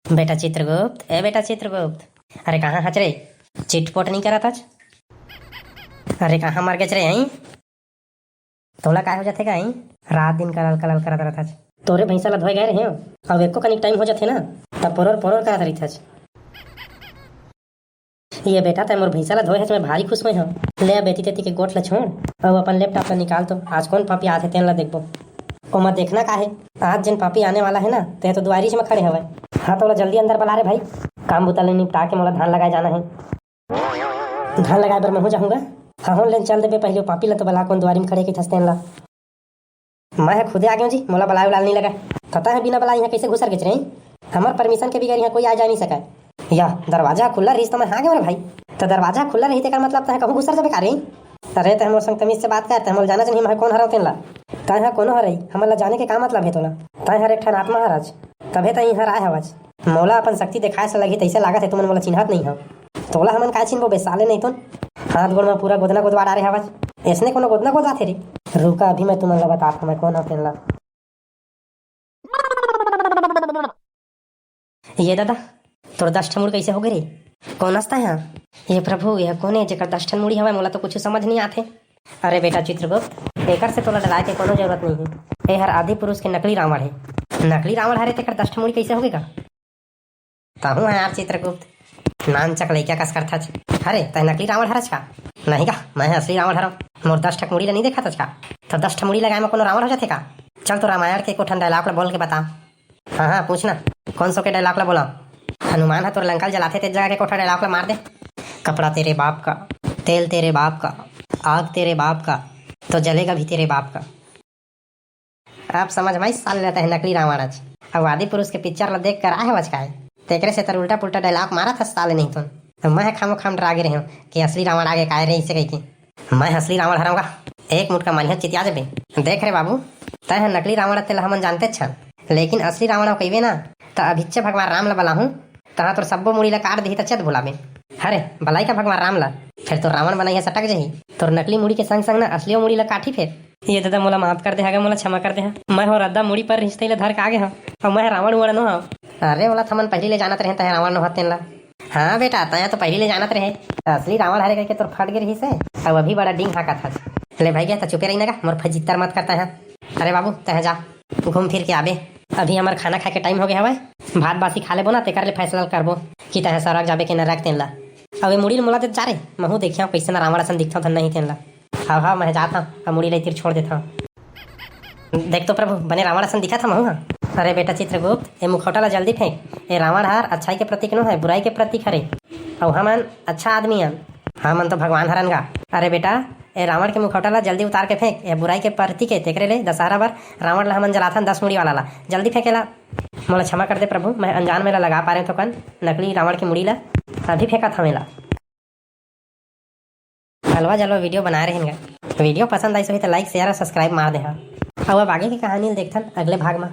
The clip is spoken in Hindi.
बेटा चित्रगुप्त, ए बेटा चित्रगुप्त, अरे कहाँ हच रे? चिटपोट नहीं करा था? अरे कहाँ मर गए रे? आई तोला काय हो जाते का? रात दिन करल करल करत रहत हच। तोरे भैंसा ला धोए गए रहे हो, अब एको कनिक टाइम हो जाते ना तब पोरोर पोरोर करत रही थच। ये बेटा ते मोर भैंसा ला धोए हच, मैं भारी खुश हुई हूँ। ले बेटी तेती के गोट ला छोड़ अब अपन लैपटॉप ला निकाल, तो आज कौन पापी आथे तेन ला देखबो। ओमा देखना का है, आज जिन पापी आने वाला है ना ते तो दुआरी में खड़े हवे। हाँ तो जल्दी अंदर बुला रे भाई, काम बुता ले निपटा के मोला धान लगाए जाना है। धान लगाए बर मैं हो जाऊंगा। हाँ हो लेन चल दे पहले पापी ला तो बला कौन दुआरी में खड़े के थसतेन ला। मैं खुदे आ गया जी, मोला बलाए उलाल नहीं लगा। पता है बिना बलाए यहाँ कैसे घुसर गए रहे? हमार परमिशन के बगैर यहाँ कोई आ जा नहीं सका। या दरवाजा खुला रही तो मैं हाँ गया भाई, तो दरवाजा खुला रही तेकर मतलब तह कहूँ घुसर जाबे का रे? अरे तह मोर संग तमीज से बात कर, तह मोल जाना चाहिए मैं कौन हराव तेन ला। तह कोनो हरई हमला जाने के का मतलब है तोला? तह हर एक ठन आत्मा हराज तभे तही हर आए हवज। मोला अपन शक्ति दिखाए से लगी तैसे लागत है तुमन मोला चिन्हत नहीं हो। तोला हमन काय चिन्हबो बे साले नहीं तो हाथ गोड़ में पूरा गोदना गोदवा डारे हवज। ऐसने कोनो गोदना गोदवा थे रे? रुका अभी मैं तुमन ला बता मैं कौन हूँ तेन ला। ये दादा तोर 10 ठन मुड़ कैसे हो गए रे? कौन हंसता है यहाँ? ये प्रभु यह कौन है जेकर 10 ठन मुड़ी हवा? मोला तो कुछ समझ नहीं आते। अरे बेटा चित्रगुप्त, एकर से तोला डराए के कोनो जरूरत नहीं है। ए हर आदि पुरुष के नकली रावण है। नकली रावण हरे तेकर 10 ठन मुड़ी कैसे होगे का? ताहू है यार चित्रगुप्त, नान चक लइका कस करथा। अरे तय नकली रावण हरच का? नहीं का, मैं असली रावण हरव। मोर 10 ठक मुड़ी ला नहीं देखा था का? तो 10 ठक मुड़ी लगाए में कोनो रावण हो जाते का? चल तो रामायण के को ठन डायलॉग ला बोल के बता। हाँ हाँ पूछना कौन सो के डायलॉग ला बोला? हनुमान है तोर लंका जलाते ते जगह के कोठा डायलॉग ला मार दे। कपड़ा तेरे बाप का, तेल तेरे बाप का, आग तेरे बाप का, तो जलेगा भी तेरे बाप का। आप समझ में साल लेता है नकली रावण आज। अब आदि पुरुष के पिक्चर ला देख कर आए बच का है तेकरे से तर उल्टा पुल्टा डायलॉग मारा था साले नहीं तो मैं खामो खाम डरा रहे हूँ कि असली रावण आगे काय रही से कही मैं असली रावण हराऊंगा। एक मुठ का मानिया चितिया देबे। देख रे बाबू, तय नकली रावण तेल हमन जानते छन, लेकिन असली रावण कहिबे ना तो अभिच्छ भगवान राम ला बलाहूं तहाँ तोर सब्बो मुड़ी ला काट दी चत भुलाबे। अरे बलाई का भगवान राम ला फिर तो रावण बनाई सटक जही। तोर नकली मुड़ी के संग संग ना असली मुड़ी ला काटी फिर। ये दादा मोला माफ कर दे हागा, मोला क्षमा कर दे हा। मैं हो रद्दा मुड़ी पर रिश्ते ला धर के आगे हा और मैं रावण उवण नो हा। अरे बोला थमन पहले ले जानत रहे तय रावण नो हतेन ला। हाँ बेटा तय तो पहले ले जानत रहे असली रावण हरे करके तोर फट गिर ही से अब अभी बड़ा डिंग हाका था। ले भाई गया तो चुपे रही ना का, मोर फजित्तर मत करता है। अरे बाबू तह जा घूम फिर के आबे, अभी हमार खाना खाए के टाइम हो गया हवा। भात बासी खा लेबो ना तेकर ले फैसला करबो कि तह सड़क जाबे के न रख तेन ला। अबे मुड़ी मोला दे जा रे, महू देखिया कैसे ना रावण असन दिखता नहीं तेन ला। हाँ हाँ मैं जाता अब मुड़ी ले तीर छोड़ देता। देख तो प्रभु बने रावण असन दिखा था महू। हाँ अरे बेटा चित्रगुप्त, ये मुखौटा ला जल्दी फेंक। ये रावण हार अच्छाई के प्रतीक नो है, बुराई के प्रतीक हरे। और हमन अच्छा आदमी हन, हमन तो भगवान हरन गा। अरे बेटा ए रावण के मुखौटा ला जल्दी उतार के फेंक, ये बुराई के प्रतीक है तेकरे ले दशहरा बर रावण ला हमन जलाथन 10 मुड़ी वाला ला जल्दी फेंकेला। मोला क्षमा कर दे प्रभु, मैं अनजान में ला लगा पा रहे तो कन नकली रावण की मुड़ी ला अभी फेंका था मेला। हलवा जलवा वीडियो बना रहे हैं। वीडियो पसंद आई सो तो लाइक शेयर और सब्सक्राइब मार दे। और अब आगे की कहानी देखथन अगले भाग में।